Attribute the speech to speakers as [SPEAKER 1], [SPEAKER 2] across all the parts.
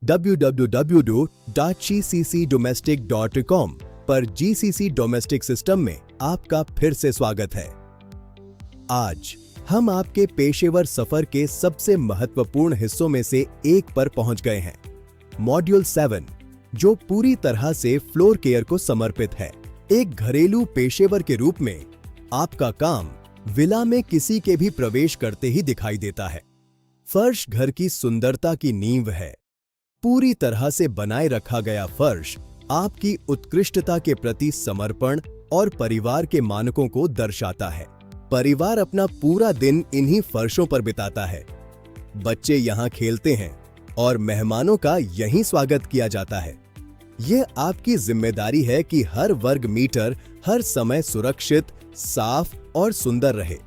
[SPEAKER 1] www.gccdomestic.com पर GCC domestic system में आपका फिर से स्वागत है। आज हम आपके पेशेवर सफर के सबसे महत्वपूर्ण हिस्सों में से एक पर पहुंच गए हैं, मॉड्यूल 7, जो पूरी तरह से फ्लोर केयर को समर्पित है। एक घरेलू पेशेवर के रूप में आपका काम विला में किसी के भी प्रवेश करते ही दिखाई देता है। फर्श घर की सुंदरता की नींव है। पूरी तरह से बनाए रखा गया फर्श आपकी उत्कृष्टता के प्रति समर्पण और परिवार के मानकों को दर्शाता है। परिवार अपना पूरा दिन इन्हीं फर्शों पर बिताता है। बच्चे यहाँ खेलते हैं और मेहमानों का यहीं स्वागत किया जाता है। यह आपकी जिम्मेदारी है कि हर वर्ग मीटर हर समय सुरक्षित, साफ और सुंदर रहे।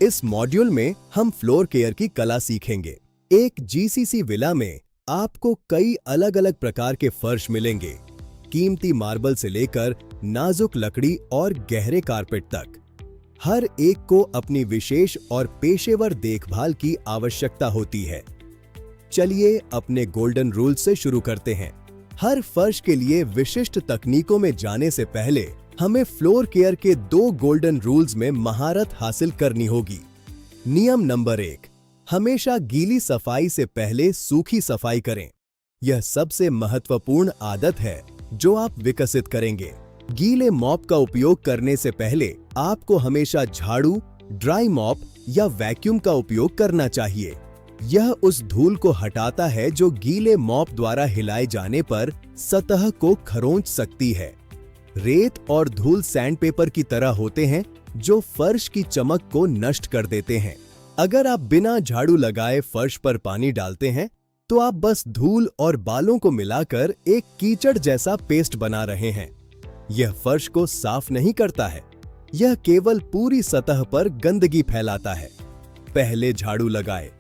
[SPEAKER 1] इस मॉड्यूल में हम फ्लोर केयर की कला सीखेंगे। एक GCC विला में आपको कई अलग अलग प्रकार के फर्श मिलेंगे, कीमती मार्बल से लेकर नाजुक लकड़ी और गहरे कारपेट तक। हर एक को अपनी विशेष और पेशेवर देखभाल की आवश्यकता होती है। चलिए अपने गोल्डन रूल से शुरू करते हैं। हर फर्श के लिए विशिष्ट तकनीकों में जाने से पहले हमें फ्लोर केयर के 2 गोल्डन रूल्स में महारत हासिल करनी होगी। नियम नंबर 1, हमेशा गीली सफाई से पहले सूखी सफाई करें। यह सबसे महत्वपूर्ण आदत है जो आप विकसित करेंगे। गीले मॉप का उपयोग करने से पहले आपको हमेशा झाड़ू, ड्राई मॉप या वैक्यूम का उपयोग करना चाहिए। यह उस धूल को हटाता है जो गीले मॉप द्वारा हिलाए जाने पर सतह को खरोंच सकती है। रेत और धूल सैंडपेपर की तरह होते हैं जो फर्श की चमक को नष्ट कर देते हैं। अगर आप बिना झाड़ू लगाए फर्श पर पानी डालते हैं तो आप बस धूल और बालों को मिलाकर एक कीचड़ जैसा पेस्ट बना रहे हैं। यह फर्श को साफ नहीं करता है, यह केवल पूरी सतह पर गंदगी फैलाता है। पहले झाड़ू लगाए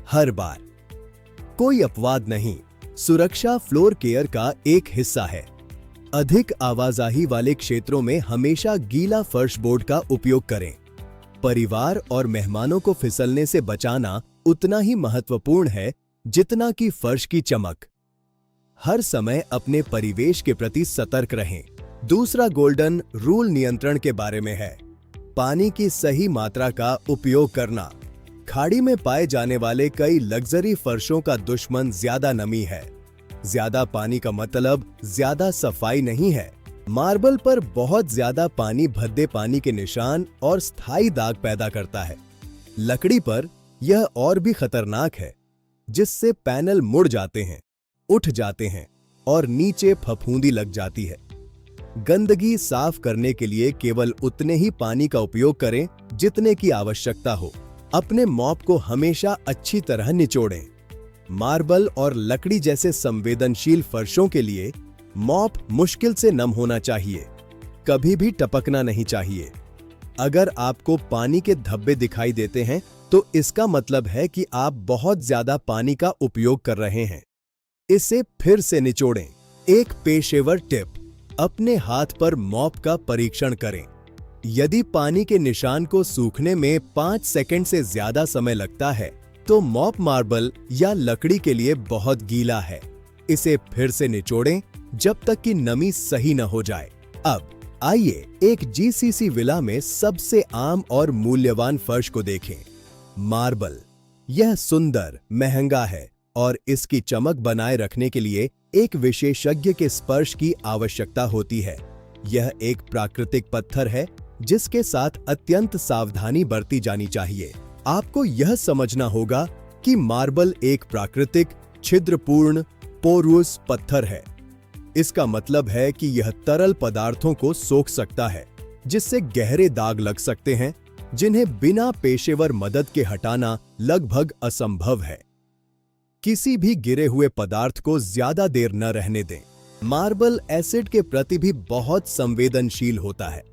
[SPEAKER 1] हर बार। कोई अपवाद नहीं, सुरक्षा फ्लोर केयर का एक हिस्सा है। अधिक आवाजाही वाले क्षेत्रों में हमेशा गीला फर्श बोर्ड का उपयोग करें। परिवार और मेहमानों को फिसलने से बचाना उतना ही महत्वपूर्ण है जितना कि फर्श की चमक। हर समय अपने परिवेश के प्रति सतर्क रहें। दूसरा गोल्डन रूल नियंत्रण के बारे में है। पानी की सही मात्रा का उपयोग करना। खाड़ी में पाए जाने वाले कई लग्जरी फर्शों का दुश्मन ज्यादा नमी है। ज्यादा पानी का मतलब ज्यादा सफाई नहीं है। मार्बल पर बहुत ज्यादा पानी भद्दे पानी के निशान और स्थायी दाग पैदा करता है। लकड़ी पर यह और भी खतरनाक है, जिससे पैनल मुड़ जाते हैं, उठ जाते हैं और नीचे फफूंदी लग जाती है। गंदगी साफ करने के लिए केवल उतने ही पानी का उपयोग करें जितने की आवश्यकता हो। अपने मॉप को हमेशा अच्छी तरह निचोड़ें। मार्बल और लकड़ी जैसे संवेदनशील फर्शों के लिए मॉप मुश्किल से नम होना चाहिए, कभी भी टपकना नहीं चाहिए। अगर आपको पानी के धब्बे दिखाई देते हैं तो इसका मतलब है कि आप बहुत ज्यादा पानी का उपयोग कर रहे हैं। इसे फिर से निचोड़ें। एक पेशेवर टिप, अपने हाथ पर मॉप का परीक्षण करें। यदि पानी के निशान को सूखने में 5 सेकंड से ज्यादा समय लगता है तो मॉप मार्बल या लकड़ी के लिए बहुत गीला है। इसे फिर से निचोड़ें जब तक कि नमी सही न हो जाए। अब आइए एक GCC विला में सबसे आम और मूल्यवान फर्श को देखें, मार्बल। यह सुंदर, महंगा है और इसकी चमक बनाए रखने के लिए एक विशेषज्ञ के स्पर्श की आवश्यकता होती है। यह एक प्राकृतिक पत्थर है जिसके साथ अत्यंत सावधानी बरती जानी चाहिए। आपको यह समझना होगा कि मार्बल एक प्राकृतिक, छिद्रपूर्ण, पोरुअस पत्थर है। इसका मतलब है कि यह तरल पदार्थों को सोख सकता है, जिससे गहरे दाग लग सकते हैं, जिन्हें बिना पेशेवर मदद के हटाना लगभग असंभव है। किसी भी गिरे हुए पदार्थ को ज्यादा देर न रहने दें। मार्बल एसिड के प्रति भी बहुत संवेदनशील होता है।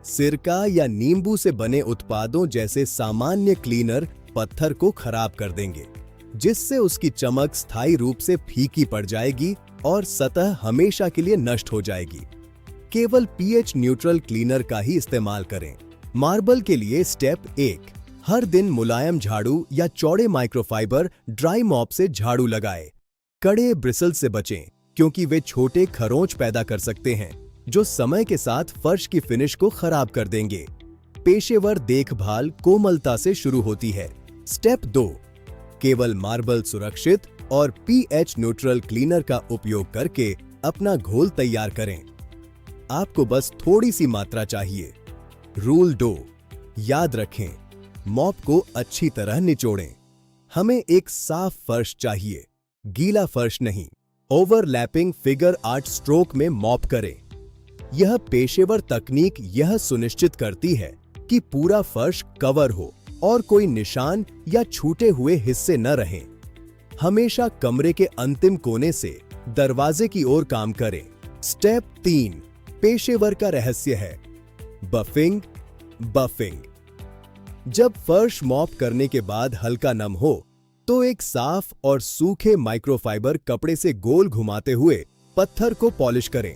[SPEAKER 1] सिरका या नींबू से बने उत्पादों जैसे सामान्य क्लीनर पत्थर को खराब कर देंगे, जिससे उसकी चमक स्थायी रूप से फीकी पड़ जाएगी और सतह हमेशा के लिए नष्ट हो जाएगी। केवल pH न्यूट्रल क्लीनर का ही इस्तेमाल करें। मार्बल के लिए स्टेप 1, हर दिन मुलायम झाड़ू या चौड़े माइक्रोफाइबर ड्राई मॉप से झाड़ू लगाएं। कड़े ब्रिसल से बचें क्योंकि वे छोटे खरोंच पैदा कर सकते हैं जो समय के साथ फर्श की फिनिश को खराब कर देंगे। पेशेवर देखभाल कोमलता से शुरू होती है। स्टेप 2, केवल मार्बल सुरक्षित और पीएच न्यूट्रल क्लीनर का उपयोग करके अपना घोल तैयार करें। आपको बस थोड़ी सी मात्रा चाहिए। रूल 2, याद रखें, मॉप को अच्छी तरह निचोड़ें। हमें एक साफ फर्श चाहिए, गीला फर्श नहीं। ओवरलैपिंग फिगर 8 स्ट्रोक में मॉप करें। यह पेशेवर तकनीक यह सुनिश्चित करती है कि पूरा फर्श कवर हो और कोई निशान या छूटे हुए हिस्से न रहें। हमेशा कमरे के अंतिम कोने से दरवाजे की ओर काम करें। स्टेप 3, पेशेवर का रहस्य है बफिंग। जब फर्श मॉप करने के बाद हल्का नम हो तो एक साफ और सूखे माइक्रोफाइबर कपड़े से गोल घुमाते हुए पत्थर को पॉलिश करें।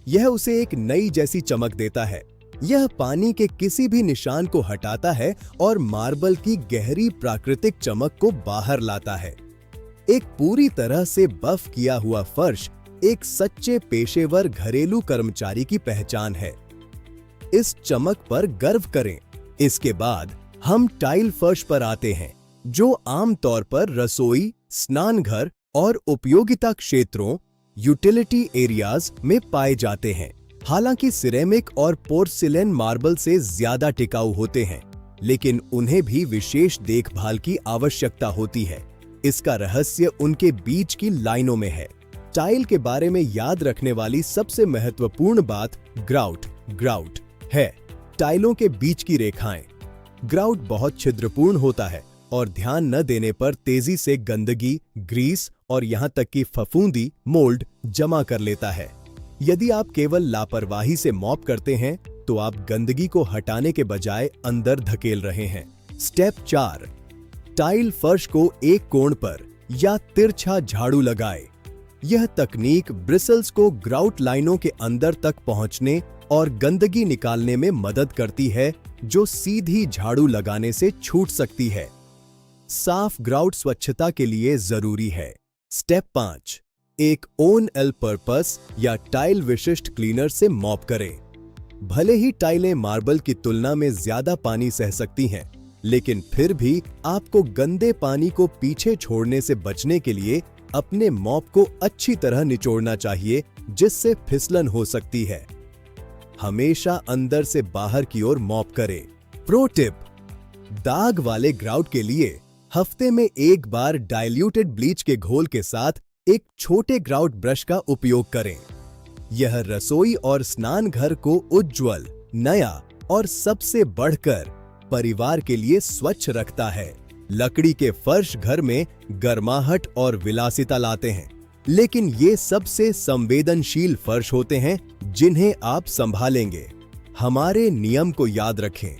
[SPEAKER 1] यह उसे एक नई जैसी चमक देता है। यह पानी के किसी भी निशान को हटाता है और मार्बल की गहरी प्राकृतिक चमक को बाहर लाता है। एक पूरी तरह से बफ किया हुआ फर्श एक सच्चे पेशेवर घरेलू कर्मचारी की पहचान है। इस चमक पर गर्व करें। इसके बाद हम टाइल फर्श पर आते हैं, जो आमतौर पर रसोई, स्नानघर और उपयोगिता क्षेत्रों यूटिलिटी एरियाज में पाए जाते हैं। हालांकि सिरेमिक और पोर्सिलेन मार्बल से ज्यादा टिकाऊ होते हैं, लेकिन उन्हें भी विशेष देखभाल की आवश्यकता होती है। इसका रहस्य उनके बीच की लाइनों में है। टाइल के बारे में याद रखने वाली सबसे महत्वपूर्ण बात ग्राउट है। टाइलों के बीच की रेखाएं। ग्राउट बहुत छिद्रपूर्ण होता है और ध्यान न देने पर तेजी से गंदगी, ग्रीस और यहां तक कि फफूंदी, मोल्ड जमा कर लेता है। यदि आप केवल लापरवाही से मॉप करते हैं तो आप गंदगी को हटाने के बजाय अंदर धकेल रहे हैं। स्टेप 4, टाइल फर्श को एक कोण पर या तिरछा झाड़ू लगाए। यह तकनीक ब्रिसल्स को ग्राउट लाइनों के अंदर तक पहुंचने और गंदगी निकालने में मदद करती है, जो सीधी झाड़ू लगाने से छूट सकती है। साफ ग्राउट स्वच्छता के लिए जरूरी है। स्टेप 5, एक ओन एल पर्पस या टाइल विशिष्ट क्लीनर से मॉप करें। भले ही टाइलें मार्बल की तुलना में ज्यादा पानी सह सकती हैं, लेकिन फिर भी आपको गंदे पानी को पीछे छोड़ने से बचने के लिए अपने मॉप को अच्छी तरह निचोड़ना चाहिए, जिससे फिसलन हो सकती है। हमेशा अंदर से बाहर की ओर मॉप करें। प्रो टिप, दाग वाले ग्राउट के लिए हफ्ते में एक बार डाइल्यूटेड ब्लीच के घोल के साथ एक छोटे ग्राउट ब्रश का उपयोग करें। यह रसोई और स्नानघर को उज्ज्वल, नया और सबसे बढ़कर परिवार के लिए स्वच्छ रखता है। लकड़ी के फर्श घर में गर्माहट और विलासिता लाते हैं, लेकिन ये सबसे संवेदनशील फर्श होते हैं जिन्हें आप संभालेंगे। हमारे नियम को याद रखें।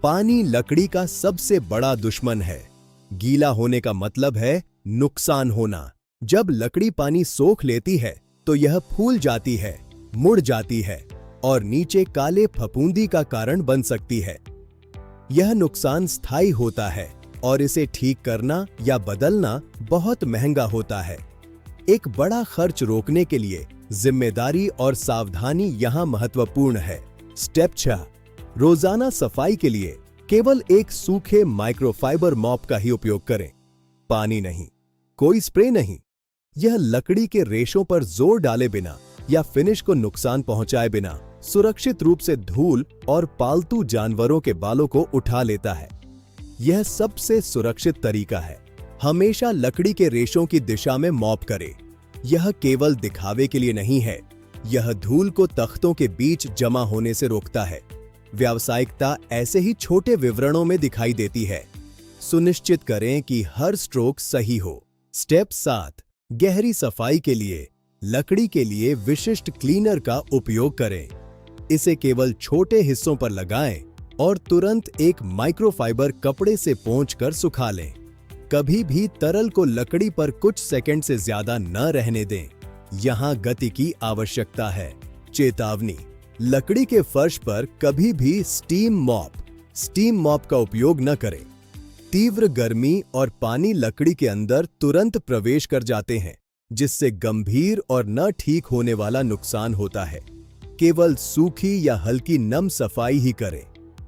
[SPEAKER 1] पानी लकड़ी का सबसे बड़ा दुश्मन है। गीला होने का मतलब है नुकसान होना। जब लकड़ी पानी सोख लेती है तो यह फूल जाती है, मुड़ जाती है और नीचे काले फफूंदी का कारण बन सकती है। यह नुकसान स्थायी होता है और इसे ठीक करना या बदलना बहुत महंगा होता है। एक बड़ा खर्च रोकने के लिए जिम्मेदारी और सावधानी यहां महत्वपूर्ण है। स्टेप 6, रोजाना सफाई के लिए केवल एक सूखे माइक्रोफाइबर मॉप का ही उपयोग करें। पानी नहीं, कोई स्प्रे नहीं। यह लकड़ी के रेशों पर जोर डाले बिना या फिनिश को नुकसान पहुंचाए बिना सुरक्षित रूप से धूल और पालतू जानवरों के बालों को उठा लेता है। यह सबसे सुरक्षित तरीका है। हमेशा लकड़ी के रेशों की दिशा में मॉप करें। यह केवल दिखावे के लिए नहीं है, यह धूल को तख्तों के बीच जमा होने से रोकता है। व्यावसायिकता ऐसे ही छोटे विवरणों में दिखाई देती है। सुनिश्चित करें कि हर स्ट्रोक सही हो। स्टेप 7, गहरी सफाई के लिए लकड़ी के लिए विशिष्ट क्लीनर का उपयोग करें। इसे केवल छोटे हिस्सों पर लगाएं और तुरंत एक माइक्रोफाइबर कपड़े से पोंछकर सुखा लें। कभी भी तरल को लकड़ी पर कुछ सेकंड से ज्यादा न रहने दें। यहां गति की आवश्यकता है। चेतावनी, लकड़ी के फर्श पर कभी भी स्टीम मॉप का उपयोग न करें। तीव्र गर्मी और पानी लकड़ी के अंदर तुरंत प्रवेश कर जाते हैं जिससे गंभीर और न ठीक होने वाला नुकसान होता है। केवल सूखी या हल्की नम सफाई ही करें,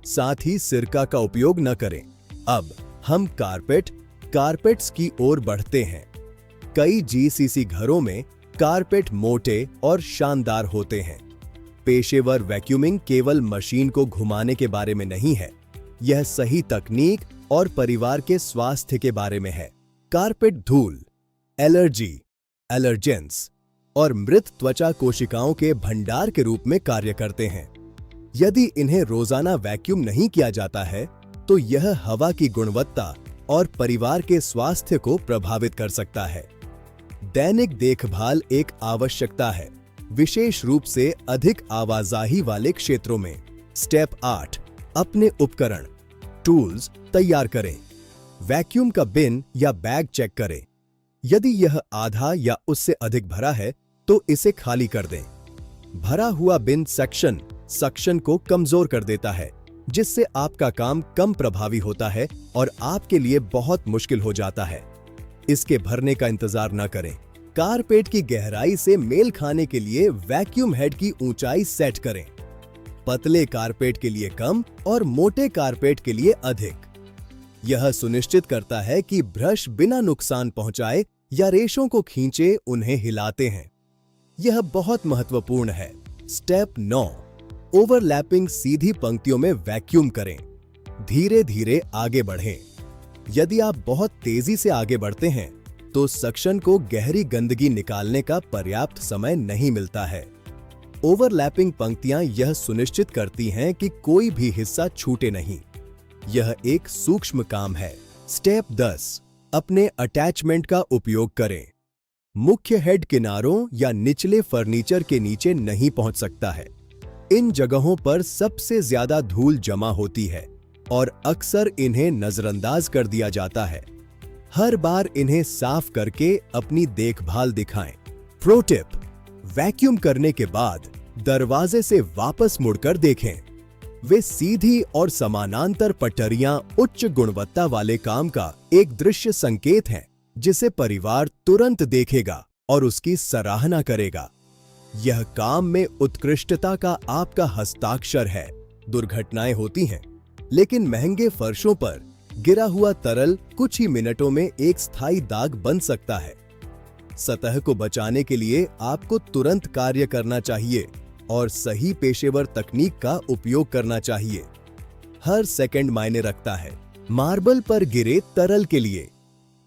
[SPEAKER 1] साथ ही सिरका का उपयोग न करें। अब हम कारपेट्स की ओर बढ़ते हैं। कई जीसीसी घरों में कारपेट मोटे और शानदार होते हैं। पेशेवर वैक्यूमिंग केवल मशीन को घुमाने के बारे में नहीं है, यह सही तकनीक और परिवार के स्वास्थ्य के बारे में है। कारपेट धूल, एलर्जी, एलर्जेंस और मृत त्वचा कोशिकाओं के भंडार के रूप में कार्य करते हैं। यदि इन्हें रोजाना वैक्यूम नहीं किया जाता है तो यह हवा की गुणवत्ता और परिवार के स्वास्थ्य को प्रभावित कर सकता है। दैनिक देखभाल एक आवश्यकता है, विशेष रूप से अधिक आवाजाही वाले क्षेत्रों में। स्टेप 8, अपने उपकरण टूल्स तैयार करें। वैक्यूम का बिन या बैग चेक करें। यदि यह आधा या उससे अधिक भरा है तो इसे खाली कर दें। भरा हुआ बिन सक्शन को कमजोर कर देता है, जिससे आपका काम कम प्रभावी होता है और आपके लिए बहुत मुश्किल हो जाता है। इसके भरने का इंतजार न करें। कारपेट की गहराई से मेल खाने के लिए वैक्यूम हेड की ऊंचाई सेट करें। पतले कारपेट के लिए कम और मोटे कारपेट के लिए अधिक। यह सुनिश्चित करता है कि ब्रश बिना नुकसान पहुंचाए या रेशों को खींचे उन्हें हिलाते हैं। यह बहुत महत्वपूर्ण है। स्टेप 9, ओवरलैपिंग सीधी पंक्तियों में वैक्यूम करें। धीरे धीरे आगे बढ़ें। यदि आप बहुत तेजी से आगे बढ़ते हैं तो सक्शन को गहरी गंदगी निकालने का पर्याप्त समय नहीं मिलता है। ओवरलैपिंग पंक्तियां यह सुनिश्चित करती हैं कि कोई भी हिस्सा छूटे नहीं। यह एक सूक्ष्म काम है। स्टेप 10, अपने अटैचमेंट का उपयोग करें। मुख्य हेड किनारों या निचले फर्नीचर के नीचे नहीं पहुंच सकता है। इन जगहों पर सबसे ज्यादा धूल जमा होती है और अक्सर इन्हें नजरअंदाज कर दिया जाता है। हर बार इन्हें साफ करके अपनी देखभाल दिखाएं। प्रो टिप, वैक्यूम करने के बाद दरवाजे से वापस मुड़कर देखें। वे सीधी और समानांतर पटरियां उच्च गुणवत्ता वाले काम का एक दृश्य संकेत हैं, जिसे परिवार तुरंत देखेगा और उसकी सराहना करेगा। यह काम में उत्कृष्टता का आपका हस्ताक्षर है। दुर्घटनाएं होती हैं, लेकिन महंगे फर्शों पर गिरा हुआ तरल कुछ ही मिनटों में एक स्थायी दाग बन सकता है। सतह को बचाने के लिए आपको तुरंत कार्य करना चाहिए और सही पेशेवर तकनीक का उपयोग करना चाहिए। हर सेकंड मायने रखता है। मार्बल पर गिरे तरल के लिए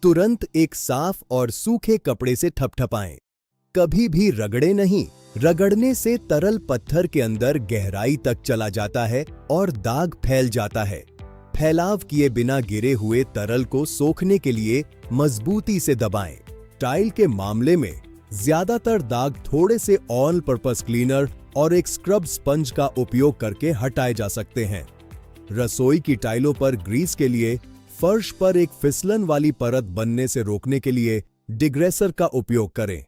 [SPEAKER 1] तुरंत एक साफ और सूखे कपड़े से ठपठपाएं। कभी भी रगड़े नहीं। रगड़ने से तरल पत्थर के अंदर गहराई तक चला जाता है और दाग फैल जाता है। फैलाव किए बिना गिरे हुए तरल को सोखने के लिए मजबूती से दबाएं। टाइल के मामले में ज्यादातर दाग थोड़े से ऑल पर्पस क्लीनर और एक स्क्रब स्पंज का उपयोग करके हटाए जा सकते हैं। रसोई की टाइलों पर ग्रीस के लिए फर्श पर एक फिसलन वाली परत बनने से रोकने के लिए डिग्रेसर का उपयोग करें।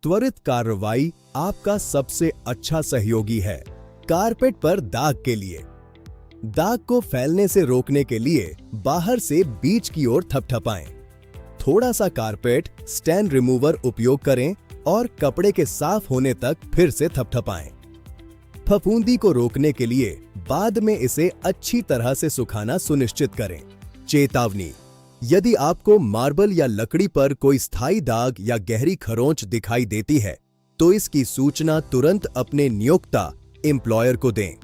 [SPEAKER 1] त्वरित कार्रवाई आपका सबसे अच्छा सहयोगी है। कारपेट पर दाग के लिए दाग को फैलने से रोकने के लिए बाहर से बीच की ओर थपथपाएं। थोड़ा सा कारपेट स्टैंड रिमूवर उपयोग करें और कपड़े के साफ होने तक फिर से थपथपाएं। फफूंदी को रोकने के लिए बाद में इसे अच्छी तरह से सुखाना सुनिश्चित करें। चेतावनी, यदि आपको मार्बल या लकड़ी पर कोई स्थायी दाग या गहरी खरोंच दिखाई देती है तो इसकी सूचना तुरंत अपने नियोक्ता एम्प्लॉयर को दें।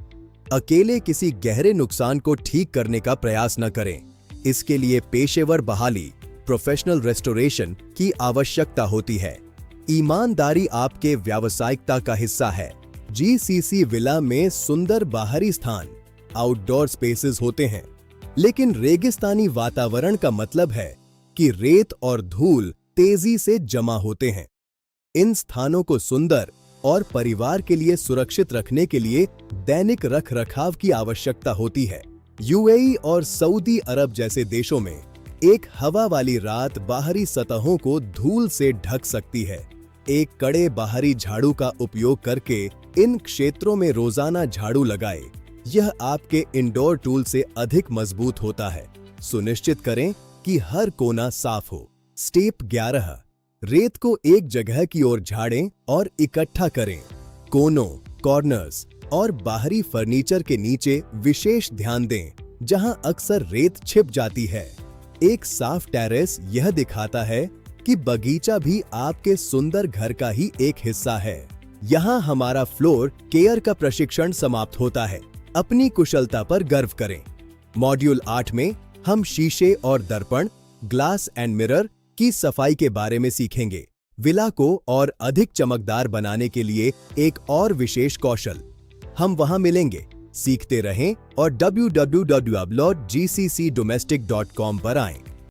[SPEAKER 1] अकेले किसी गहरे नुकसान को ठीक करने का प्रयास न करें। इसके लिए पेशेवर बहाली, प्रोफेशनल रेस्टोरेशन की आवश्यकता होती है। ईमानदारी आपके व्यावसायिकता का हिस्सा है। जीसीसी विला में सुंदर बाहरी स्थान, आउटडोर स्पेसेस होते हैं, लेकिन रेगिस्तानी वातावरण का मतलब है कि रेत और धूल तेजी से जमा होते हैं। इन स्थानों को सुंदर और परिवार के लिए सुरक्षित रखने के लिए दैनिक रखरखाव की आवश्यकता होती है। यूएई और सऊदी अरब जैसे देशों में एक हवा वाली रात बाहरी सतहों को धूल से ढक सकती है। एक कड़े बाहरी झाड़ू का उपयोग करके इन क्षेत्रों में रोजाना झाड़ू लगाए। यह आपके इंडोर टूल से अधिक मजबूत होता है। सुनिश्चित करें कि हर कोना साफ हो। स्टेप 11, रेत को एक जगह की ओर झाड़ें और इकट्ठा करें। कोनों, कॉर्नर्स और बाहरी फर्नीचर के नीचे विशेष ध्यान दें, जहां अक्सर रेत छिप जाती है। एक साफ टेरेस यह दिखाता है कि बगीचा भी आपके सुंदर घर का ही एक हिस्सा है। यहाँ हमारा फ्लोर केयर का प्रशिक्षण समाप्त होता है। अपनी कुशलता पर गर्व करें। मॉड्यूल 8 में हम शीशे और दर्पण, ग्लास एंड मिरर की सफाई के बारे में सीखेंगे। विला को और अधिक चमकदार बनाने के लिए एक और विशेष कौशल। हम वहां मिलेंगे। सीखते रहें और www.gccdomestic.com पर आएं।